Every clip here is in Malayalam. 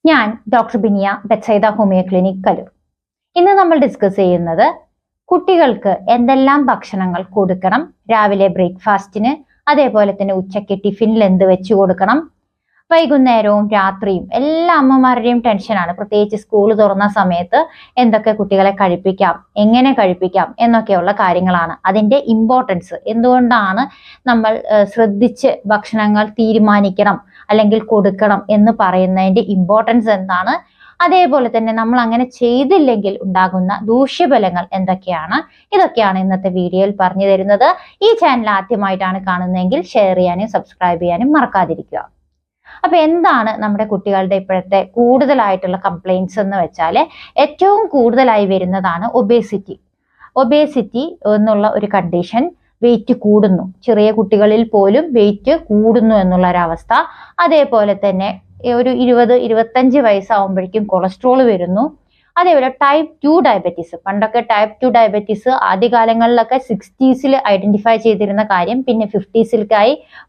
ഞാൻ doctor Biniya Bethsaida homeo clinic Kaloor. ഇന്ന് നമ്മൾ ഡിസ്കസ് ചെയ്യുന്നത് കുട്ടികൾക്ക് എന്തെല്ലാം ഭക്ഷണങ്ങൾ കൊടുക്കണം, രാവിലെ ബ്രേക്ക്ഫാസ്റ്റിന്, അതേപോലെ തന്നെ ഉച്ചയ്ക്ക് ടിഫിനിൽ എന്ത് വെച്ച് കൊടുക്കണം, വൈകുന്നേരവും രാത്രിയും എല്ലാ അമ്മമാരുടെയും ടെൻഷനാണ്. പ്രത്യേകിച്ച് സ്കൂൾ തുറന്ന സമയത്ത് എന്തൊക്കെ കുട്ടികളെ കഴിപ്പിക്കാം, എങ്ങനെ കഴിപ്പിക്കാം എന്നൊക്കെയുള്ള കാര്യങ്ങളാണ്. അതിന്റെ ഇമ്പോർട്ടൻസ് എന്തുകൊണ്ടാണ് നമ്മൾ ശ്രദ്ധിച്ച് ഭക്ഷണങ്ങൾ തീരുമാനിക്കണം അല്ലെങ്കിൽ കൊടുക്കണം എന്ന് പറയുന്നതിന്റെ ഇമ്പോർട്ടൻസ് എന്താണ്, അതേപോലെ തന്നെ നമ്മൾ അങ്ങനെ ചെയ്തില്ലെങ്കിൽ ഉണ്ടാകുന്ന ദൂഷ്യഫലങ്ങൾ എന്തൊക്കെയാണ്, ഇതൊക്കെയാണ് ഇന്നത്തെ വീഡിയോയിൽ പറഞ്ഞു തരുന്നത്. ഈ ചാനൽ ആദ്യമായിട്ടാണ് കാണുന്നതെങ്കിൽ ഷെയർ ചെയ്യാനും സബ്സ്ക്രൈബ് ചെയ്യാനും മറക്കാതിരിക്കുക. അപ്പൊ എന്താണ് നമ്മുടെ കുട്ടികളുടെ ഇപ്പോഴത്തെ കൂടുതലായിട്ടുള്ള കംപ്ലൈൻറ്റ്സ് എന്ന് വെച്ചാൽ, ഏറ്റവും കൂടുതലായി വരുന്നതാണ് ഒബേസിറ്റി എന്നുള്ള ഒരു കണ്ടീഷൻ. വെയിറ്റ് കൂടുന്നു, ചെറിയ കുട്ടികളിൽ പോലും വെയിറ്റ് കൂടുന്നു എന്നുള്ള ഒരവസ്ഥ. അതേപോലെ തന്നെ ഒരു 20-25 വയസ്സാവുമ്പോഴേക്കും കൊളസ്ട്രോൾ വരുന്നു. അതേപോലെ ടൈപ്പ് 2 ഡയബറ്റീസ്. പണ്ടൊക്കെ ടൈപ്പ് 2 ഡയബറ്റീസ് ആദ്യകാലങ്ങളിലൊക്കെ 60s ഐഡന്റിഫൈ ചെയ്തിരുന്ന കാര്യം പിന്നെ 50s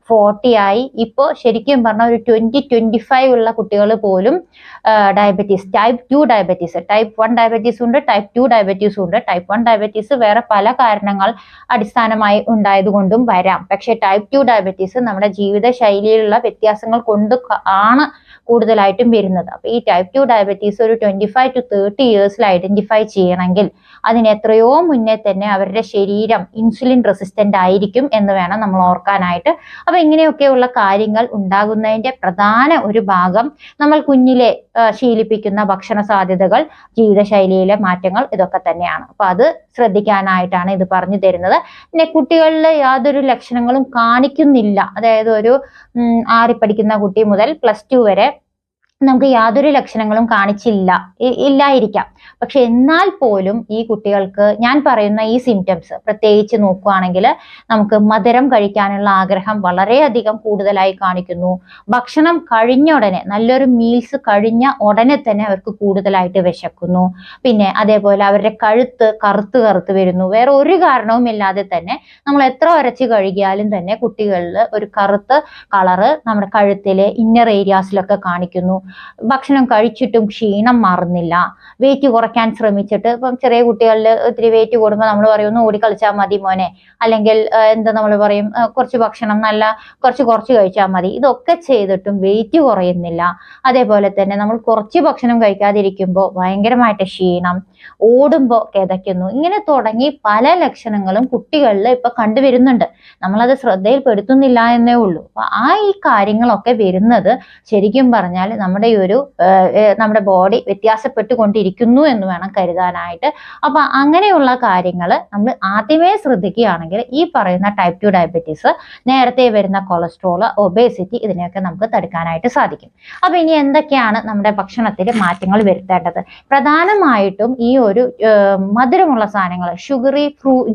40 ആയി. ഇപ്പോൾ ശരിക്കും പറഞ്ഞാൽ ഒരു 20-25 ഉള്ള കുട്ടികൾ പോലും diabetes, type 2 diabetes, type 1 diabetes ഉണ്ട്, ടൈപ്പ് 2 ഡയബറ്റീസ് ഉണ്ട്. ടൈപ്പ് 1 ഡയബറ്റീസ് വേറെ പല കാരണങ്ങൾ അടിസ്ഥാനമായി ഉണ്ടായതുകൊണ്ടും വരാം. പക്ഷെ ടൈപ്പ് 2 ഡയബറ്റീസ് നമ്മുടെ ജീവിത ശൈലിയിലുള്ള വ്യത്യാസങ്ങൾ കൊണ്ട് ആണ് കൂടുതലായിട്ടും വരുന്നത്. അപ്പൊ ഈ ടൈപ്പ് 2 ഡയബറ്റീസ് ഒരു 25 to 30 ഇയേഴ്സിൽ ഐഡന്റിഫൈ ചെയ്യണമെങ്കിൽ അതിന് എത്രയോ മുന്നേ തന്നെ അവരുടെ ശരീരം ഇൻസുലിൻ റെസിസ്റ്റന്റ് ആയിരിക്കും എന്ന് വേണം നമ്മൾ ഓർക്കാനായിട്ട്. അപ്പൊ ഇങ്ങനെയൊക്കെയുള്ള കാര്യങ്ങൾ ഉണ്ടാകുന്നതിന്റെ പ്രധാന ഒരു ഭാഗം നമ്മൾ കുഞ്ഞിലെ ശീലിപ്പിക്കുന്ന ഭക്ഷണ സാധ്യതകൾ, ജീവിതശൈലിയിലെ മാറ്റങ്ങൾ, ഇതൊക്കെ തന്നെയാണ്. അപ്പൊ അത് ശ്രദ്ധിക്കാനായിട്ടാണ് ഇത് പറഞ്ഞു തരുന്നത്. പിന്നെ കുട്ടികളിൽ യാതൊരു ലക്ഷണങ്ങളും കാണിക്കുന്നില്ല, അതായത് ഒരു 6ൽ പഠിക്കുന്ന കുട്ടി മുതൽ +2 വരെ നമുക്ക് യാതൊരു ലക്ഷണങ്ങളും ഇല്ലായിരിക്കാം. പക്ഷെ എന്നാൽ പോലും ഈ കുട്ടികൾക്ക് ഞാൻ പറയുന്ന ഈ സിംറ്റംസ് പ്രത്യേകിച്ച് നോക്കുകയാണെങ്കിൽ, നമുക്ക് മധുരം കഴിക്കാനുള്ള ആഗ്രഹം വളരെയധികം കൂടുതലായി കാണിക്കുന്നു. ഭക്ഷണം കഴിഞ്ഞ ഉടനെ, നല്ലൊരു മീൽസ് കഴിഞ്ഞ ഉടനെ തന്നെ അവർക്ക് കൂടുതലായിട്ട് വിശക്കുന്നു. പിന്നെ അതേപോലെ അവരുടെ കഴുത്ത് കറുത്ത് വരുന്നു. വേറെ ഒരു കാരണവും ഇല്ലാതെ തന്നെ നമ്മൾ എത്ര ഉരച്ച് കഴുകിയാലും തന്നെ കുട്ടികളിൽ ഒരു കറുത്ത കളറ് നമ്മുടെ കഴുത്തിലെ ഇന്നർ ഏരിയാസിലൊക്കെ കാണിക്കുന്നു. ഭക്ഷണം കഴിച്ചിട്ടും ക്ഷീണം മാറുന്നില്ല. വെയിറ്റ് കുറയ്ക്കാൻ ശ്രമിച്ചിട്ട്, ഇപ്പം ചെറിയ കുട്ടികളിൽ ഒത്തിരി വെയിറ്റ് കൂടുമ്പോൾ നമ്മൾ പറയും ഒന്ന് ഓടിക്കളിച്ചാൽ മതി മോനെ, അല്ലെങ്കിൽ എന്താ നമ്മൾ പറയും കുറച്ച് ഭക്ഷണം കുറച്ച് കഴിച്ചാൽ മതി. ഇതൊക്കെ ചെയ്തിട്ടും വെയിറ്റ് കുറയുന്നില്ല. അതേപോലെ തന്നെ നമ്മൾ കുറച്ച് ഭക്ഷണം കഴിക്കാതിരിക്കുമ്പോൾ ഭയങ്കരമായിട്ട് ക്ഷീണം, ഓടുമ്പോൾ കിതയ്ക്കുന്നു. ഇങ്ങനെ തുടങ്ങി പല ലക്ഷണങ്ങളും കുട്ടികളിൽ ഇപ്പൊ കണ്ടുവരുന്നുണ്ട്. നമ്മളത് ശ്രദ്ധയിൽപ്പെടുത്തുന്നില്ല എന്നേ ഉള്ളൂ. അപ്പൊ ഈ കാര്യങ്ങളൊക്കെ വരുന്നത് ശരിക്കും പറഞ്ഞാൽ നമ്മുടെ ബോഡി വ്യത്യാസപ്പെട്ടുകൊണ്ടിരിക്കുന്നു എന്ന് വേണം കരുതാനായിട്ട്. അപ്പൊ അങ്ങനെയുള്ള കാര്യങ്ങൾ നമ്മൾ ആദ്യമേ ശ്രദ്ധിക്കുകയാണെങ്കിൽ ഈ പറയുന്ന ടൈപ്പ് 2 ഡയബറ്റീസ്, നേരത്തെ വരുന്ന കൊളസ്ട്രോൾ, ഒബേസിറ്റി, ഇതിനെയൊക്കെ നമുക്ക് തടുക്കാനായിട്ട് സാധിക്കും. അപ്പൊ ഇനി എന്തൊക്കെയാണ് നമ്മുടെ ഭക്ഷണത്തിൽ മാറ്റങ്ങൾ വരുത്തേണ്ടത്? പ്രധാനമായിട്ടും ഈ ഒരു മധുരമുള്ള സാധനങ്ങൾ, ഷുഗറി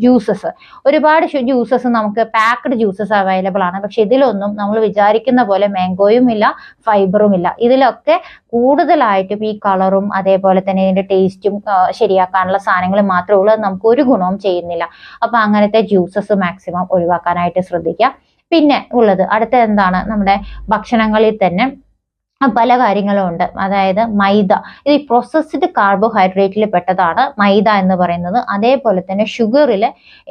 ജ്യൂസസ്, ഒരുപാട് ജ്യൂസസ് നമുക്ക് പാക്ക്ഡ് ജ്യൂസസ് അവൈലബിൾ ആണ്. പക്ഷെ ഇതിലൊന്നും നമ്മൾ വിചാരിക്കുന്ന പോലെ മാംഗോയും ഇല്ല, ഫൈബറും ഇല്ല. ഇതിലൊക്കെ കൂടുതലായിട്ടും ഈ കളറും അതേപോലെ തന്നെ ഇതിന്റെ ടേസ്റ്റും ശരിയാക്കാനുള്ള സാധനങ്ങൾ മാത്രമേ ഉള്ളൂ. നമുക്ക് ഒരു ഗുണവും ചെയ്യുന്നില്ല. അപ്പൊ അങ്ങനത്തെ ജ്യൂസസ് മാക്സിമം ഒഴിവാക്കാനായിട്ട് ശ്രദ്ധിക്കുക. പിന്നെ ഉള്ളത് അടുത്ത എന്താണ്, നമ്മുടെ ഭക്ഷണങ്ങളിൽ തന്നെ പല കാര്യങ്ങളും ഉണ്ട്. അതായത് മൈദ, ഇത് പ്രോസസ്ഡ് കാർബോഹൈഡ്രേറ്റിൽ പെട്ടതാണ് മൈദ എന്ന് പറയുന്നത്. അതേപോലെ തന്നെ ഷുഗറിൽ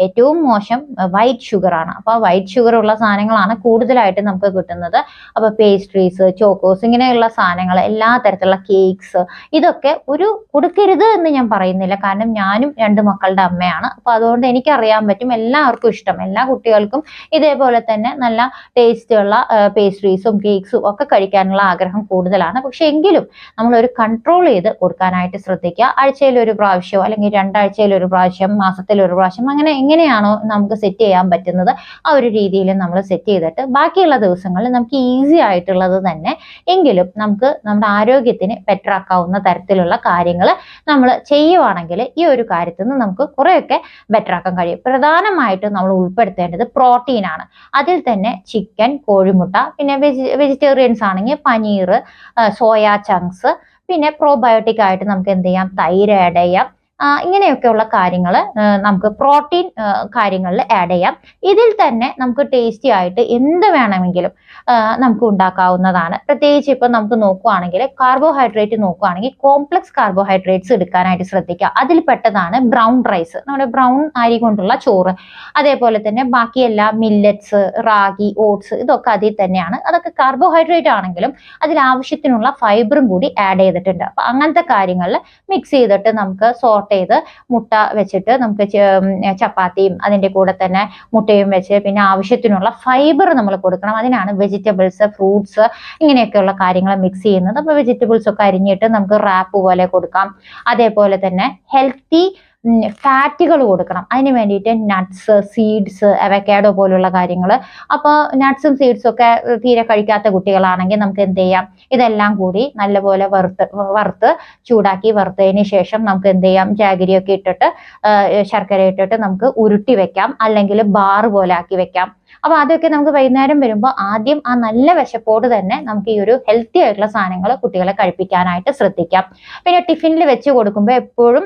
ഏറ്റവും മോശം വൈറ്റ് ഷുഗർ ആണ്. അപ്പൊ വൈറ്റ് ഷുഗർ ഉള്ള സാധനങ്ങളാണ് കൂടുതലായിട്ട് നമുക്ക് കിട്ടുന്നത്. അപ്പൊ പേസ്ട്രീസ്, ചോക്കോസ്, ഇങ്ങനെയുള്ള സാധനങ്ങൾ, എല്ലാ തരത്തിലുള്ള കേക്ക്സ്, ഇതൊക്കെ കൊടുക്കരുത് എന്ന് ഞാൻ പറയുന്നില്ല. കാരണം ഞാനും 2 മക്കളുടെ അമ്മയാണ്. അപ്പൊ അതുകൊണ്ട് എനിക്കറിയാൻ പറ്റും, എല്ലാവർക്കും ഇഷ്ടം, എല്ലാ കുട്ടികൾക്കും ഇതേപോലെ തന്നെ നല്ല ടേസ്റ്റുള്ള പേസ്ട്രീസും കേക്ക്സും ഒക്കെ കഴിക്കാനുള്ള ആഗ്രഹം കൂടുതലാണ്. പക്ഷെ എങ്കിലും നമ്മൾ ഒരു കൺട്രോൾ ചെയ്ത് കൊടുക്കാനായിട്ട് ശ്രദ്ധിക്കുക. ആഴ്ചയിൽ ഒരു പ്രാവശ്യം അല്ലെങ്കിൽ 2 ആഴ്ചയിൽ ഒരു പ്രാവശ്യം, മാസത്തിൽ ഒരു പ്രാവശ്യം, അങ്ങനെ എങ്ങനെയാണോ നമുക്ക് സെറ്റ് ചെയ്യാൻ പറ്റുന്നത് ആ ഒരു രീതിയിൽ നമ്മൾ സെറ്റ് ചെയ്തിട്ട് ബാക്കിയുള്ള ദിവസങ്ങളിൽ നമുക്ക് ഈസി ആയിട്ടുള്ളത് തന്നെ എങ്കിലും നമുക്ക് നമ്മുടെ ആരോഗ്യത്തിന് ബെറ്റർ ആക്കാവുന്ന തരത്തിലുള്ള കാര്യങ്ങൾ നമ്മൾ ചെയ്യുവാണെങ്കിൽ ഈ ഒരു കാര്യത്തിൽ നിന്ന് നമുക്ക് കുറെയൊക്കെ ബെറ്റർ ആക്കാൻ കഴിയും. പ്രധാനമായിട്ടും നമ്മൾ ഉൾപ്പെടുത്തേണ്ടത് പ്രോട്ടീൻ ആണ്. അതിൽ തന്നെ ചിക്കൻ, കോഴിമുട്ട, പിന്നെ വെജിറ്റേറിയൻസ് ആണെങ്കിൽ പനീർ, സോയ ചങ്ക്സ്, പിന്നെ പ്രോബയോട്ടിക് ആയിട്ട് നമുക്ക് എന്ത് ചെയ്യാം, തൈര് ആഡ് ചെയ്യാം. ഇങ്ങനെയൊക്കെയുള്ള കാര്യങ്ങൾ നമുക്ക് പ്രോട്ടീൻ കാര്യങ്ങളിൽ ആഡ് ചെയ്യാം. ഇതിൽ തന്നെ നമുക്ക് ടേസ്റ്റി ആയിട്ട് എന്ത് വേണമെങ്കിലും നമുക്ക് ഉണ്ടാക്കാവുന്നതാണ്. പ്രത്യേകിച്ച് ഇപ്പൊ നമുക്ക് നോക്കുവാണെങ്കിൽ കാർബോഹൈഡ്രേറ്റ് നോക്കുവാണെങ്കിൽ കോംപ്ലക്സ് കാർബോഹൈഡ്രേറ്റ്സ് എടുക്കാനായിട്ട് ശ്രദ്ധിക്കുക. അതിൽ പെട്ടതാണ് ബ്രൗൺ റൈസ്, നമ്മുടെ ബ്രൗൺ അരി കൊണ്ടുള്ള ചോറ്. അതേപോലെ തന്നെ ബാക്കിയെല്ലാം മില്ലറ്റ്സ്, റാഗി, ഓട്സ് ഇതൊക്കെ അതിൽ തന്നെയാണ്. അതൊക്കെ കാർബോഹൈഡ്രേറ്റ് ആണെങ്കിലും അതിൽ ആവശ്യത്തിനുള്ള ഫൈബറും കൂടി ആഡ് ചെയ്തിട്ടുണ്ട്. അപ്പൊ അങ്ങനത്തെ കാര്യങ്ങളിൽ മിക്സ് ചെയ്തിട്ട് നമുക്ക് സോർട്ട് ചെയ്ത് മുട്ട വെച്ചിട്ട് നമുക്ക് ചപ്പാത്തിയും അതിന്റെ കൂടെ തന്നെ മുട്ടയും വെച്ച് പിന്നെ ആവശ്യത്തിനുള്ള ഫൈബർ നമ്മൾ കൊടുക്കണം. അതിനാണ് വെജിറ്റബിൾസ്, ഫ്രൂട്ട്സ് ഇങ്ങനെയൊക്കെയുള്ള കാര്യങ്ങൾ മിക്സ് ചെയ്യുന്നത്. അപ്പൊ വെജിറ്റബിൾസ് ഒക്കെ അരിഞ്ഞിട്ട് നമുക്ക് റാപ്പ് പോലെ കൊടുക്കാം. അതേപോലെ തന്നെ ഹെൽത്തി ഫാറ്റുകൾ കൊടുക്കണം. അതിന് വേണ്ടിയിട്ട് നട്ട്സ്, സീഡ്സ്, അവക്കാഡോ പോലുള്ള കാര്യങ്ങൾ. അപ്പോൾ നട്ട്സും സീഡ്സും ഒക്കെ തീരെ കഴിക്കാത്ത കുട്ടികളാണെങ്കിൽ നമുക്ക് എന്ത് ചെയ്യാം, ഇതെല്ലാം കൂടി നല്ലപോലെ വറുത്ത് ചൂടാക്കി വറുത്തതിന് ശേഷം നമുക്ക് എന്ത് ചെയ്യാം, ജാഗരിയൊക്കെ ഇട്ടിട്ട് ശർക്കര ഇട്ടിട്ട് നമുക്ക് ഉരുട്ടി വെക്കാം, അല്ലെങ്കിൽ ബാർ പോലെ ആക്കി വെക്കാം. അപ്പൊ അതൊക്കെ നമുക്ക് വൈകുന്നേരം വരുമ്പോൾ ആദ്യം ആ നല്ല വിശപ്പോട് തന്നെ നമുക്ക് ഈ ഒരു ഹെൽത്തി ആയിട്ടുള്ള സാധനങ്ങൾ കുട്ടികളെ കഴിപ്പിക്കാനായിട്ട് ശ്രദ്ധിക്കാം. പിന്നെ ടിഫിനിൽ വെച്ച് കൊടുക്കുമ്പോൾ എപ്പോഴും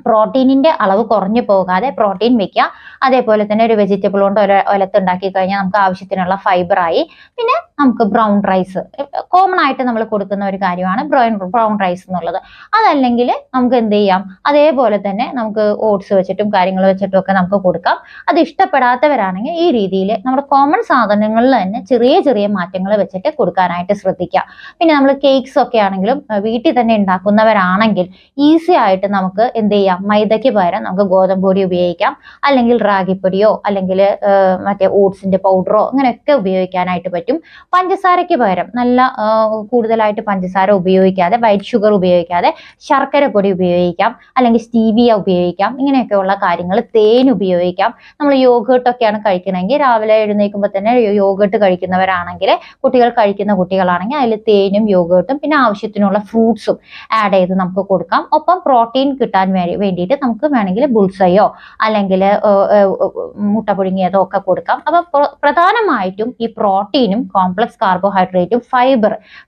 പ്രോട്ടീനിന്റെ അളവ് കുറഞ്ഞു പോകാതെ പ്രോട്ടീൻ വെക്കുക. അതേപോലെ തന്നെ ഒരു വെജിറ്റബിൾ കൊണ്ട് ഒലത്തുണ്ടാക്കി കഴിഞ്ഞാൽ നമുക്ക് ആവശ്യത്തിനുള്ള ഫൈബറായി. പിന്നെ നമുക്ക് ബ്രൗൺ റൈസ് കോമൺ ആയിട്ട് നമ്മൾ കൊടുക്കുന്ന ഒരു കാര്യമാണ് ബ്രൗൺ റൈസ് എന്നുള്ളത്. അതല്ലെങ്കിൽ നമുക്ക് എന്ത് ചെയ്യാം, അതേപോലെ തന്നെ നമുക്ക് ഓട്സ് വെച്ചിട്ടും കാര്യങ്ങൾ വെച്ചിട്ടും ഒക്കെ നമുക്ക് കൊടുക്കാം. അത് ഇഷ്ടപ്പെടാത്തവരാണെങ്കിൽ ഈ രീതിയിൽ നമ്മുടെ കോമൺ സാധനങ്ങളിൽ തന്നെ ചെറിയ ചെറിയ മാറ്റങ്ങൾ വെച്ചിട്ട് കൊടുക്കാനായിട്ട് ശ്രദ്ധിക്കുക. പിന്നെ നമ്മൾ കേക്ക്സ് ഒക്കെ ആണെങ്കിലും വീട്ടിൽ തന്നെ ഉണ്ടാക്കുന്നവരാണെങ്കിൽ ഈസി ആയിട്ട് നമുക്ക് എന്ത് ചെയ്യാം, മൈദയ്ക്ക് പകരം നമുക്ക് ഗോതമ്പ് പൊടി ഉപയോഗിക്കാം, അല്ലെങ്കിൽ റാഗിപ്പൊടിയോ അല്ലെങ്കിൽ മറ്റേ ഓട്സിന്റെ പൗഡറോ അങ്ങനെയൊക്കെ ഉപയോഗിക്കാനായിട്ട് പറ്റും. പഞ്ചസാരയ്ക്ക് പകരം നല്ല കൂടുതലായിട്ട് പഞ്ചസാര ഉപയോഗിക്കാതെ, വൈറ്റ് ഷുഗർ ഉപയോഗിക്കാതെ ശർക്കര പൊടി ഉപയോഗിക്കാം, അല്ലെങ്കിൽ സ്റ്റീവിയ ഉപയോഗിക്കാം. ഇങ്ങനെയൊക്കെയുള്ള കാര്യങ്ങൾ, തേൻ ഉപയോഗിക്കാം. നമ്മൾ യോഗേർട്ടൊക്കെയാണ് കഴിക്കണമെങ്കിൽ രാവിലെ എഴുന്നേൽക്കുമ്പോൾ തന്നെ യോഗേർട്ട് കഴിക്കുന്നവരാണെങ്കിൽ, കുട്ടികളാണെങ്കിൽ അതിൽ തേനും യോഗേർട്ടും പിന്നെ ആവശ്യത്തിനുള്ള ഫ്രൂട്ട്സും ആഡ് ചെയ്ത് നമുക്ക് കൊടുക്കാം. ഒപ്പം പ്രോട്ടീൻ കിട്ടാൻ വേണ്ടിയിട്ട് നമുക്ക് വേണമെങ്കിൽ ബുൾസയോ അല്ലെങ്കിൽ മുട്ട പുഴുങ്ങിയതോ ഒക്കെ കൊടുക്കാം. അപ്പൊ പ്രധാനമായിട്ടും ഈ പ്രോട്ടീനും കോംപ്ലക്സ് കാർബോഹൈഡ്രേറ്റും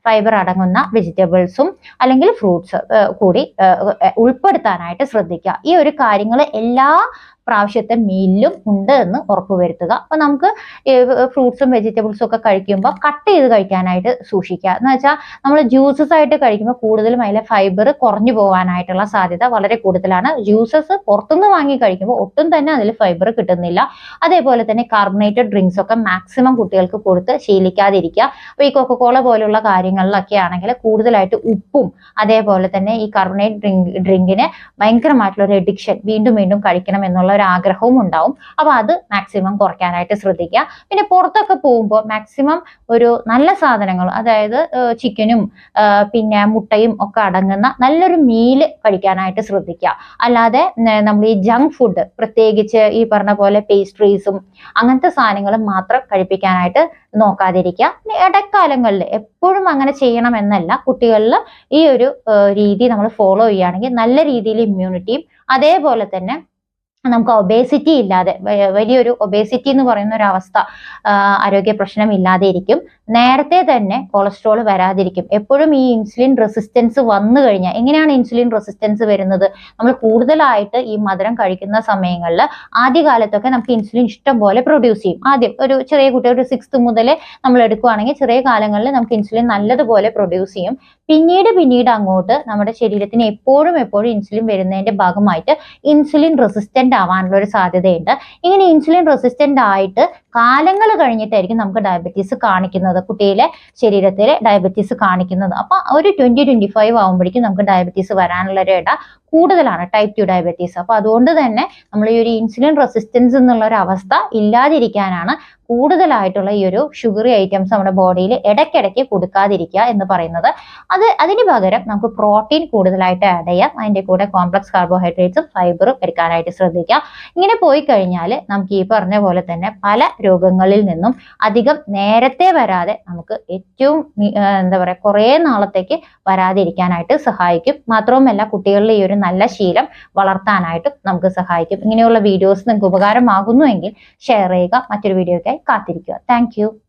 ഫൈബർ അടങ്ങുന്ന വെജിറ്റബിൾസും അല്ലെങ്കിൽ ഫ്രൂട്ട്സ് കൂടി ഉൾപ്പെടുത്താനായിട്ട് ശ്രദ്ധിക്കുക. ഈ ഒരു കാര്യങ്ങൾ എല്ലാ പ്രാവശ്യത്തെ മീലിലും ഉണ്ട് എന്ന് ഉറപ്പുവരുത്തുക. അപ്പൊ നമുക്ക് ഫ്രൂട്ട്സും വെജിറ്റബിൾസും ഒക്കെ കഴിക്കുമ്പോൾ കട്ട് ചെയ്ത് കഴിക്കാനായിട്ട് സൂക്ഷിക്കുക. എന്ന് വെച്ചാൽ നമ്മൾ ജ്യൂസസ് ആയിട്ട് കഴിക്കുമ്പോൾ കൂടുതലും അതിലെ ഫൈബർ കുറഞ്ഞു പോകാനായിട്ടുള്ള സാധ്യത വളരെ കൂടുതലാണ്. ജ്യൂസസ് പുറത്തുനിന്ന് വാങ്ങി കഴിക്കുമ്പോൾ ഒട്ടും തന്നെ അതിൽ ഫൈബർ കിട്ടുന്നില്ല. അതേപോലെ തന്നെ കാർബണേറ്റഡ് ഡ്രിങ്ക്സ് ഒക്കെ മാക്സിമം കുട്ടികൾക്ക് കൊടുത്ത് ശീലിക്കാതിരിക്കുക. അപ്പൊ ഈ കൊക്കക്കോള പോലുള്ള കാര്യങ്ങളിലൊക്കെ ആണെങ്കിൽ കൂടുതലായിട്ട് ഉപ്പും അതേപോലെ തന്നെ ഈ കാർബണേറ്റ് ഡ്രിങ്കിന് ഭയങ്കരമായിട്ടുള്ള ഒരു എഡിക്ഷൻ, വീണ്ടും വീണ്ടും കഴിക്കണം എന്നുള്ള ഒരു ആഗ്രഹവും ഉണ്ടാവും. അപ്പൊ അത് മാക്സിമം കുറയ്ക്കാനായിട്ട് ശ്രദ്ധിക്കുക. പിന്നെ പുറത്തൊക്കെ പോകുമ്പോൾ മാക്സിമം ഒരു നല്ല സാധനങ്ങൾ, അതായത് ചിക്കനും പിന്നെ മുട്ടയും ഒക്കെ അടങ്ങുന്ന നല്ലൊരു മീല് കഴിക്കാനായിട്ട് ശ്രദ്ധിക്കുക. അല്ലാതെ നമ്മൾ ഈ ജങ്ക് ഫുഡ്, പ്രത്യേകിച്ച് ഈ പറഞ്ഞ പോലെ പേസ്ട്രീസും അങ്ങനത്തെ സാധനങ്ങളും മാത്രം കഴിപ്പിക്കാനായിട്ട് നോക്കാതിരിക്കുക. ഇടക്കാലങ്ങളിൽ എപ്പോഴും അങ്ങനെ ചെയ്യണം എന്നല്ല, കുട്ടികളിൽ ഈ ഒരു രീതി നമ്മൾ ഫോളോ ചെയ്യുകയാണെങ്കിൽ നല്ല രീതിയിൽ ഇമ്മ്യൂണിറ്റിയും അതേപോലെ തന്നെ നമുക്ക് ഒബേസിറ്റി ഇല്ലാതെ, വലിയൊരു ഒബേസിറ്റി എന്ന് പറയുന്ന ഒരു അവസ്ഥ, ആരോഗ്യ പ്രശ്നം ഇല്ലാതെ ഇരിക്കും. നേരത്തെ തന്നെ കൊളസ്ട്രോൾ വരാതിരിക്കും. എപ്പോഴും ഈ ഇൻസുലിൻ റെസിസ്റ്റൻസ് വന്നു കഴിഞ്ഞാൽ, എങ്ങനെയാണ് ഇൻസുലിൻ റെസിസ്റ്റൻസ് വരുന്നത്, നമ്മൾ കൂടുതലായിട്ട് ഈ മധുരം കഴിക്കുന്ന സമയങ്ങളിൽ ആദ്യകാലത്തൊക്കെ നമുക്ക് ഇൻസുലിൻ ഇഷ്ടം പോലെ പ്രൊഡ്യൂസ് ചെയ്യും. ആദ്യം ഒരു ചെറിയ കുട്ടി ഒരു 6th മുതൽ നമ്മൾ എടുക്കുകയാണെങ്കിൽ ചെറിയ കാലങ്ങളിൽ നമുക്ക് ഇൻസുലിൻ നല്ലതുപോലെ പ്രൊഡ്യൂസ് ചെയ്യും. പിന്നീട് അങ്ങോട്ട് നമ്മുടെ ശരീരത്തിന് എപ്പോഴും ഇൻസുലിൻ വരുന്നതിന്റെ ഭാഗമായിട്ട് ഇൻസുലിൻ റെസിസ്റ്റന്റ് ആവാനുള്ള ഒരു സാധ്യതയുണ്ട്. ഇങ്ങനെ ഇൻസുലിൻ റെസിസ്റ്റന്റ് ആയിട്ട് കാലങ്ങൾ കഴിഞ്ഞിട്ടായിരിക്കും നമുക്ക് ഡയബറ്റീസ് കാണിക്കുന്നത്, കുട്ടിയിലെ ശരീരത്തിൽ ഡയബറ്റീസ് കാണിക്കുന്നത്. അപ്പൊ ഒരു 20-25 ആകുമ്പോഴേക്കും നമുക്ക് ഡയബറ്റീസ് വരാനുള്ള ഒരു ഇട കൂടുതലാണ്, ടൈപ്പ് 2 ഡയബറ്റീസ്. അപ്പൊ അതുകൊണ്ട് തന്നെ നമ്മൾ ഈ ഒരു ഇൻസുലിൻ റെസിസ്റ്റൻസ് എന്നുള്ള ഒരു അവസ്ഥ ഇല്ലാതിരിക്കാനാണ് കൂടുതലായിട്ടുള്ള ഈ ഒരു ഷുഗറി ഐറ്റംസ് നമ്മുടെ ബോഡിയിൽ ഇടയ്ക്കിടയ്ക്ക് കൊടുക്കാതിരിക്കുക എന്ന് പറയുന്നത്. അതിന് പകരം നമുക്ക് പ്രോട്ടീൻ കൂടുതലായിട്ട് ആഡ് ചെയ്യാം. അതിന്റെ കൂടെ കോംപ്ലക്സ് കാർബോഹൈഡ്രേറ്റ്സും ഫൈബറും എടുക്കാനായിട്ട് ശ്രദ്ധിക്കുക. ഇങ്ങനെ പോയി കഴിഞ്ഞാൽ നമുക്ക് ഈ പറഞ്ഞ പോലെ തന്നെ പല രോഗങ്ങളിൽ നിന്നും അധികം നേരത്തെ വരാതെ നമുക്ക് ഏറ്റവും കുറേ നാളത്തേക്ക് വരാതിരിക്കാനായിട്ട് സഹായിക്കും. മാത്രവുമല്ല കുട്ടികളിൽ ഈ ഒരു നല്ല ശീലം വളർത്താനായിട്ടും നമുക്ക് സഹായിക്കും. ഇങ്ങനെയുള്ള വീഡിയോസ് നിങ്ങൾക്ക് ഉപകാരമാകുന്നുവെങ്കിൽ ഷെയർ ചെയ്യുക. മറ്റൊരു വീഡിയോയ്ക്കായി കാത്തിരിക്കുക. താങ്ക്